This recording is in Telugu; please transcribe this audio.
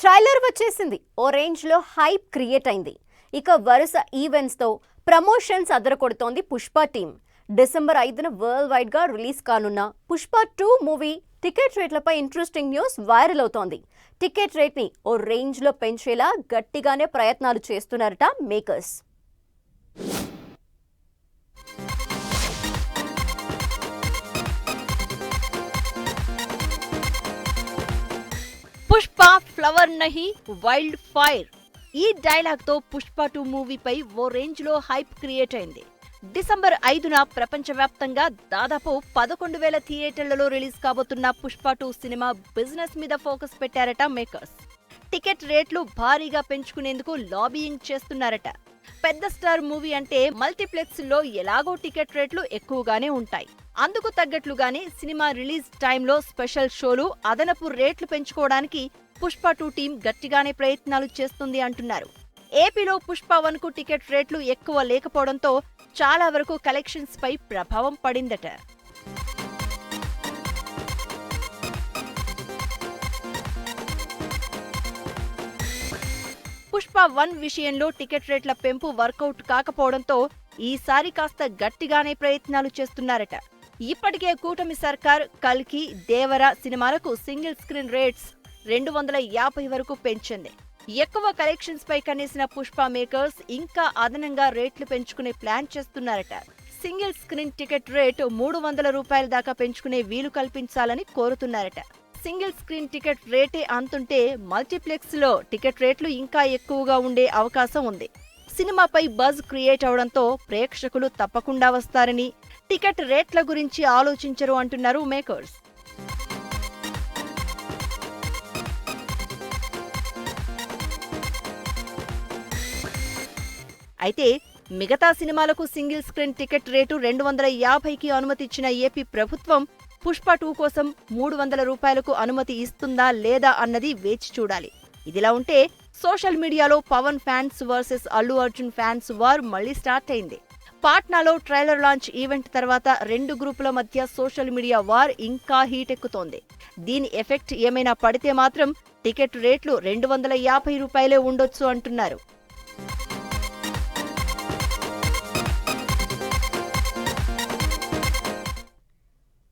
ట్రైలర్ వచ్చేసింది. ఓ రేంజ్ లో హైప్ క్రియేట్ అయింది. ఇక వరుస ఈవెంట్స్ తో ప్రమోషన్స్ అదరకొడుతోంది పుష్ప టీం. డిసెంబర్ 5న వరల్డ్ వైడ్ గా రిలీజ్ కానున్న పుష్ప 2 మూవీ టికెట్ రేట్లపై ఇంట్రెస్టింగ్ న్యూస్ వైరల్ అవుతోంది. టికెట్ రేట్ ని ఓ రేంజ్ లో పెంచేలా గట్టిగానే ప్రయత్నాలు చేస్తున్నారట మేకర్స్. పుష్ప ఫ్లవర్ నహి వైల్డ్ ఫైర్ ఈ డైలాగ్ తో పుష్ప 2 మూవీపై ఓ రేంజ్ లో హైప్ క్రియేట్ అయింది. డిసెంబర్ 5న ప్రపంచవ్యాప్తంగా దాదాపు 11,000 థియేటర్లలో రిలీజ్ కాబోతున్న పుష్ప 2 సినిమా బిజినెస్ మీద ఫోకస్ పెట్టారట మేకర్స్. టికెట్ రేట్లు భారీగా పెంచుకునేందుకు లాబీయింగ్ చేస్తున్నారట. పెద్ద స్టార్ మూవీ అంటే మల్టీప్లెక్స్ లో ఎలాగో టికెట్ రేట్లు ఎక్కువగానే ఉంటాయి. అందుకు తగ్గట్లుగానే సినిమా రిలీజ్ టైంలో స్పెషల్ షోలు, అదనపు రేట్లు పెంచుకోవడానికి పుష్ప 2 టీం గట్టిగానే ప్రయత్నాలు చేస్తుంది అంటున్నారు. ఏపీలో పుష్ప 1 కు టికెట్ రేట్లు ఎక్కువ లేకపోవడంతో చాలా వరకు కలెక్షన్స్ పై ప్రభావం పడిందట. పుష్ప 1 విషయంలో టికెట్ రేట్ల పెంపు వర్కౌట్ కాకపోవడంతో ఈసారి కాస్త గట్టిగానే ప్రయత్నాలు చేస్తున్నారట. ఇప్పటికే కూటమి సర్కార్ కల్కి, దేవర సినిమాలకు సింగిల్ స్క్రీన్ రేట్స్ 250 వరకు పెంచింది. ఎక్కువ కలెక్షన్స్ పై కనేసిన పుష్ప మేకర్స్ ఇంకా అదనంగా రేట్లు పెంచుకునే ప్లాన్ చేస్తున్నారట. సింగిల్ స్క్రీన్ టికెట్ రేట్ 300 రూపాయల దాకా పెంచుకునే వీలు కల్పించాలని కోరుతున్నారట. సింగిల్ స్క్రీన్ టికెట్ రేటే అంతుంటే మల్టీప్లెక్స్ లో టికెట్ రేట్లు ఇంకా ఎక్కువగా ఉండే అవకాశం ఉంది. సినిమాపై బజ్ క్రియేట్ అవడంతో ప్రేక్షకులు తప్పకుండా వస్తారని, టికెట్ రేట్ల గురించి ఆలోచించరు అంటున్నారు మేకర్స్. అయితే మిగతా సినిమాలకు సింగిల్ స్క్రీన్ టికెట్ రేటు 250కి అనుమతి ఇచ్చిన ఏపీ ప్రభుత్వం పుష్ప 2 కోసం 300 రూపాయలకు అనుమతి ఇస్తుందా లేదా అన్నది వేచి చూడాలి. ఇదిలా ఉంటే సోషల్ మీడియాలో Pawan fans versus Allu Arjun fans war మళ్లీ స్టార్ట్ అయింది. పాట్నాలో ట్రైలర్ లాంచ్ ఈవెంట్ తర్వాత 2 గ్రూపుల మధ్య సోషల్ మీడియా వార్ ఇంకా హీట్ ఎక్కుతోంది. దీని ఎఫెక్ట్ ఏమైనా పడితే మాత్రం టికెట్ రేట్లు 250 రూపాయలే ఉండొచ్చు అంటున్నారు.